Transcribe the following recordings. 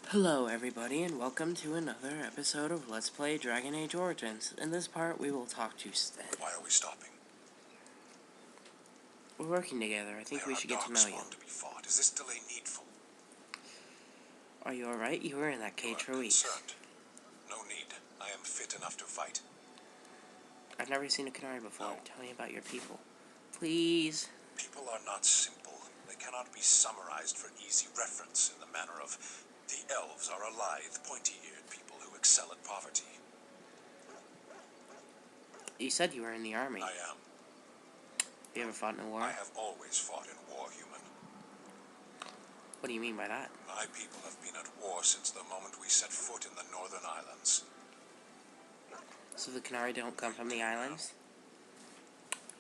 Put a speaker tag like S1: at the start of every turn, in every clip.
S1: Hello everybody and welcome to another episode of Let's Play Dragon Age Origins. In this part we will talk to Sten.
S2: Why are we stopping?
S1: We're working together. I think we should get to know you.
S2: To be fought. Is this delay needful?
S1: Are you alright? You were in that cage for weeks.
S2: Concerned. No need. I am fit enough to fight.
S1: I've never seen a Qunari before.
S2: No.
S1: Tell me about your people. Please.
S2: People are not simple. They cannot be summarized for easy reference in the manner of the elves are a lithe, pointy-eared people who excel at poverty.
S1: You said you were in the army.
S2: I am.
S1: You ever fought in a war?
S2: I have always fought in war, human.
S1: What do you mean by that?
S2: My people have been at war since the moment we set foot in the Northern Islands.
S1: So the Qunari don't come from the islands?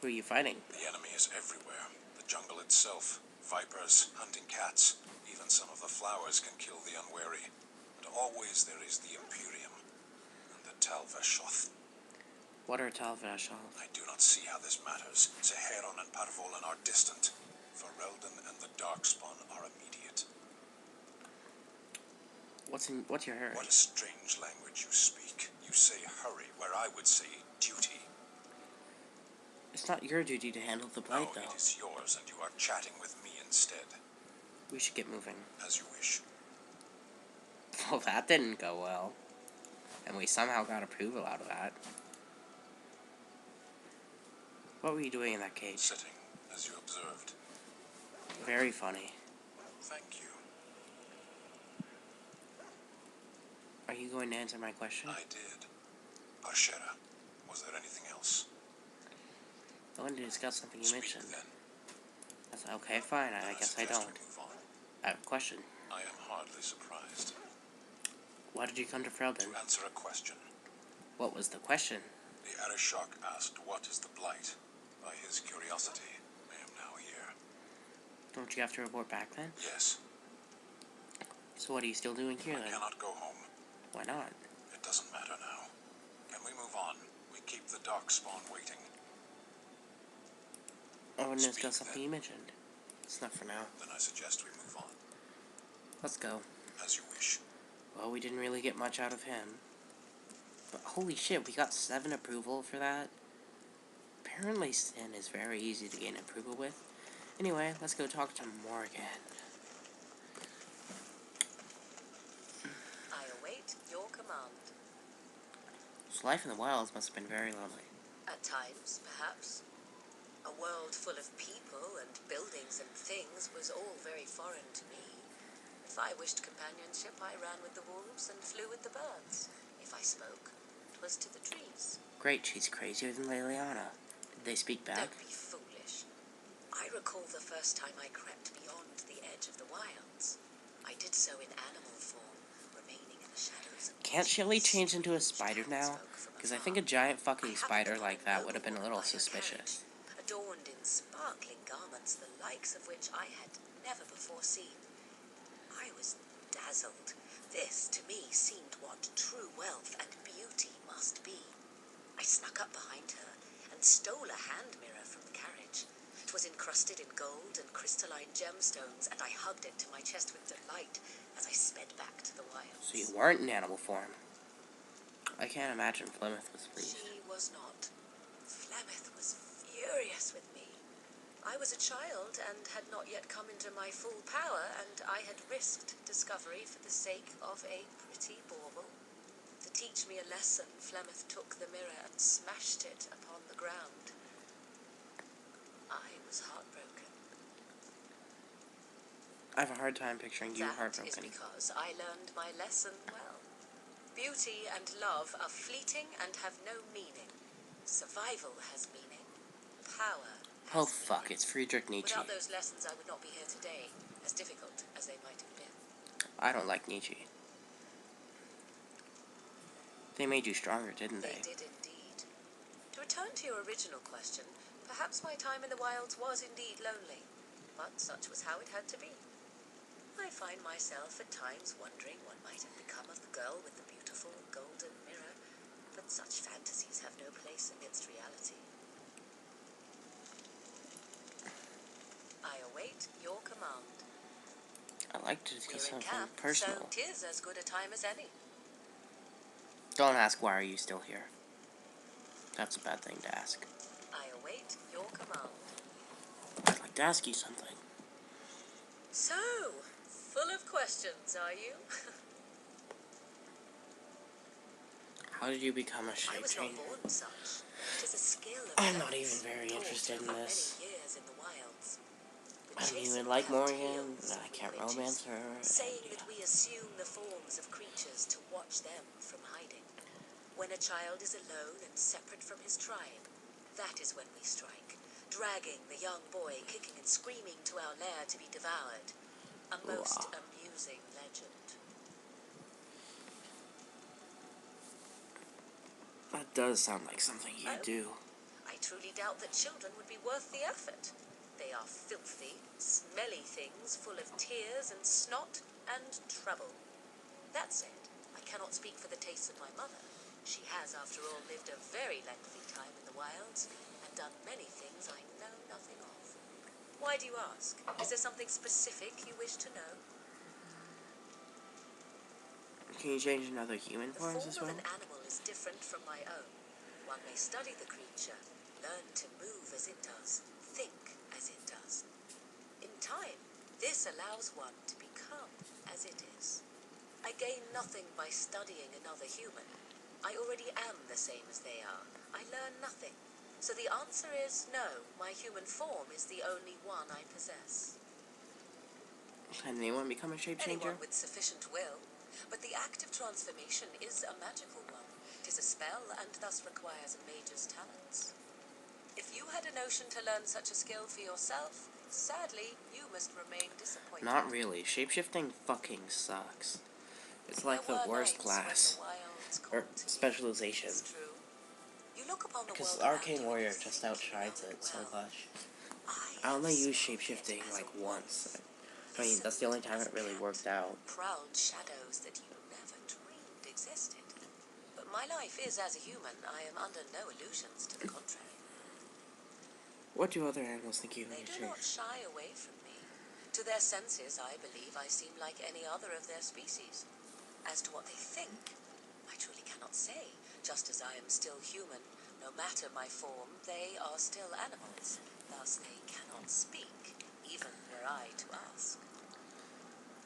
S1: Who are you fighting?
S2: The enemy is everywhere. The jungle itself, vipers, hunting cats, even some of the flowers can kill the unwary. But always there is the Imperium and the Tal Vashoth.
S1: What are Tal Vashoth?
S2: I do not see how this matters. Zeheron and Parvolan are distant. Ferelden and the Darkspawn are immediate.
S1: What's your hurry?
S2: What a strange language you speak. You say hurry, where I would say duty.
S1: It's not your duty to handle the blade,
S2: No,
S1: though.
S2: it is yours, and you are chatting with me instead.
S1: We should get moving.
S2: As you wish.
S1: Well, that didn't go well. And we somehow got approval out of that. What were you doing in that cage?
S2: Sitting, as you observed.
S1: Very funny.
S2: Thank you.
S1: Are you going to answer my question?
S2: I did. Parshera, was there anything else?
S1: I wanted to discuss something you mentioned.
S2: Then.
S1: I said, okay, fine, I guess I don't.
S2: Move on.
S1: I have a question.
S2: I am hardly surprised.
S1: Why did you come to Ferelden?
S2: To answer a question.
S1: What was the question?
S2: The Arishok asked what is the Blight. By his curiosity, I am now here.
S1: Don't you have to report back then?
S2: Yes.
S1: So what are you still doing here
S2: I
S1: then?
S2: cannot go home.
S1: Why not?
S2: It doesn't matter now. Can we move on? We keep the Darkspawn waiting.
S1: I want to
S2: Speak
S1: discuss something
S2: then.
S1: you mentioned. It's not for now.
S2: Then I suggest we move on.
S1: Let's go.
S2: As you wish.
S1: Well, we didn't really get much out of him. But holy shit, we got 7 approval for that. Apparently Sten is very easy to gain approval with. Anyway, let's go talk to Morgan.
S3: I await your command.
S1: So life in the wilds must have been very lovely.
S3: At times, perhaps. A world full of people and buildings and things was all very foreign to me. If I wished companionship, I ran with the wolves and flew with the birds. If I spoke, 'twas to the trees.
S1: Great, she's crazier than Leliana. Did they speak back?
S3: Don't be foolish. I recall the first time I crept beyond the edge of the wilds. I did so in animal form, remaining in the shadows of...
S1: Can't Shelly change into a spider now? Because I think a giant fucking spider like that would have been a little suspicious.
S3: Adorned in sparkling garments, the likes of which I had never before seen. I was dazzled. This, to me, seemed what true wealth and beauty must be. I snuck up behind her and stole a hand mirror from the carriage. It was encrusted in gold and crystalline gemstones, and I hugged it to my chest with delight as I sped back to the wilds.
S1: So you weren't in animal form. I can't imagine Flemeth was pleased.
S3: She was not. Flemeth was furious with me. I was a child and had not yet come into my full power, and I had risked discovery for the sake of a pretty bauble. To teach me a lesson, Flemeth took the mirror and smashed it upon the ground. I was heartbroken.
S1: I have a hard time picturing you
S3: That
S1: heartbroken.
S3: is because I learned my lesson well. Beauty and love are fleeting and have no meaning. Survival has meaning. Power has
S1: Oh fuck,
S3: meaning.
S1: it's Friedrich Nietzsche.
S3: Without those lessons, I would not be here today, as difficult as they might have been.
S1: I don't like Nietzsche. They made you stronger, didn't
S3: They
S1: they?
S3: did indeed. To return to your original question, perhaps my time in the wilds was indeed lonely, but such was how it had to be. I find myself at times wondering what might have become of the girl with the beautiful golden mirror, but such fantasies have no place amidst reality. I await your command.
S1: I like to do
S3: We're in
S1: something
S3: camp,
S1: personal.
S3: so 'tis as good a time as any.
S1: Don't ask why are you still here. That's a bad thing to ask.
S3: I await your command.
S1: I'd like to ask you something.
S3: So, full of questions, are you?
S1: How did you become a
S3: I
S1: shape
S3: was not
S1: changer?
S3: born such. 'Tis a skill of
S1: I'm not
S3: fence,
S1: even very
S3: taught
S1: interested in
S3: over
S1: this.
S3: many years in the wilds. The
S1: I don't
S3: chasing
S1: even like
S3: of
S1: Morgan,
S3: tales
S1: and I
S3: of
S1: can't
S3: witches,
S1: romance her.
S3: saying
S1: And,
S3: that we assume the forms of creatures to watch them from hiding. When a child is alone and separate from his tribe, that is when we strike, dragging the young boy kicking and screaming to our lair to be devoured. A most
S1: Wow.
S3: amusing legend.
S1: That does sound like something you
S3: Oh.
S1: do.
S3: I truly doubt that children would be worth the effort. They are filthy, smelly things full of tears and snot and trouble. That said, I cannot speak for the tastes of my mother. She has, after all, lived a very lengthy time in the wilds and done many things I know nothing of. Why do you ask? Is there something specific you wish to know?
S1: Can you change another human
S3: The
S1: forms
S3: form
S1: as
S3: of
S1: well?
S3: an animal is different from my own. One may study the creature, learn to move as it does, think as it does. In time, this allows one to become as it is. I gain nothing by studying another human. I already am the same as they are. I learn nothing. So the answer is no, my human form is the only one I possess.
S1: Can anyone become a shape changer?
S3: Anyone with sufficient will. But the act of transformation is a magical one. 'Tis a spell and thus requires a mage's talents. If you had a notion to learn such a skill for yourself, sadly, you must remain disappointed.
S1: Not really. Shapeshifting fucking sucks. It's like
S3: There
S1: the
S3: were
S1: worst
S3: nights
S1: class.
S3: when the wilds
S1: Or
S3: called to you.
S1: specialization.
S3: It's true. You look upon the
S1: Because
S3: world around
S1: Arcane
S3: you
S1: Warrior
S3: and
S1: just
S3: think you know
S1: outshines it so
S3: well.
S1: much. I
S3: I
S1: only
S3: have
S1: used
S3: smelled it
S1: shapeshifting
S3: as
S1: like
S3: a
S1: once.
S3: wolf.
S1: I mean, that's the only time it really worked out.
S3: Proud shadows that you never dreamed existed. But my life is as a human. I am under no illusions to the contrary.
S1: What do other animals think you
S3: They
S1: need
S3: do
S1: to
S3: not shy away from me. To their senses, I believe I seem like any other of their species. As to what they think, I truly cannot say. Just as I am still human, no matter my form, they are still animals. Thus they cannot speak, even were I to ask.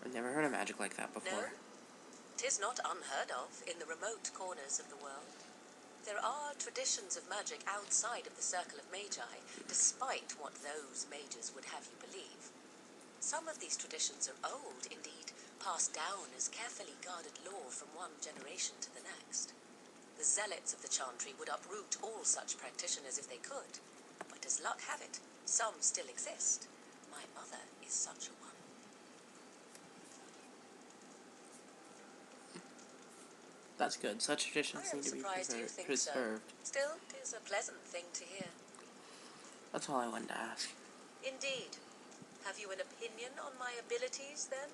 S1: I've never heard of magic like that before.
S3: No, 'tis not unheard of in the remote corners of the world. There are traditions of magic outside of the circle of magi, despite what those mages would have you believe. Some of these traditions are old, indeed, passed down as carefully guarded lore from one generation to the next. The zealots of the chantry would uproot all such practitioners if they could, but as luck have it, some still exist. My mother is such a one.
S1: That's good. Such
S3: I
S1: traditions
S3: am
S1: need to be
S3: surprised you think so.
S1: preserved.
S3: Still, 'tis a pleasant thing to hear.
S1: That's all I wanted to ask.
S3: Indeed. Have you an opinion on my abilities, then?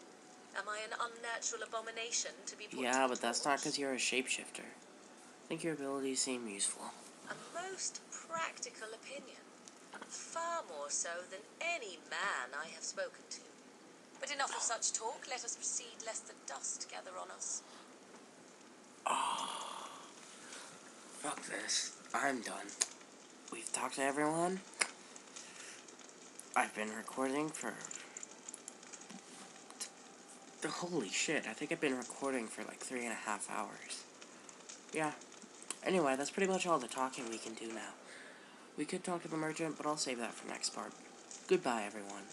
S3: Am I an unnatural abomination to be put to
S1: Yeah,
S3: the
S1: but that's not
S3: torch?
S1: because you're a shapeshifter. I think your abilities seem useful.
S3: A most practical opinion. Far more so than any man I have spoken to. But enough of such talk. Let us proceed, lest the dust gather on us.
S1: Oh, fuck this. I'm done. We've talked to everyone. I've been recording for... Holy shit, I think I've been recording for like 3.5 hours. Yeah. Anyway, that's pretty much all the talking we can do now. We could talk to the merchant, but I'll save that for next part. Goodbye, everyone.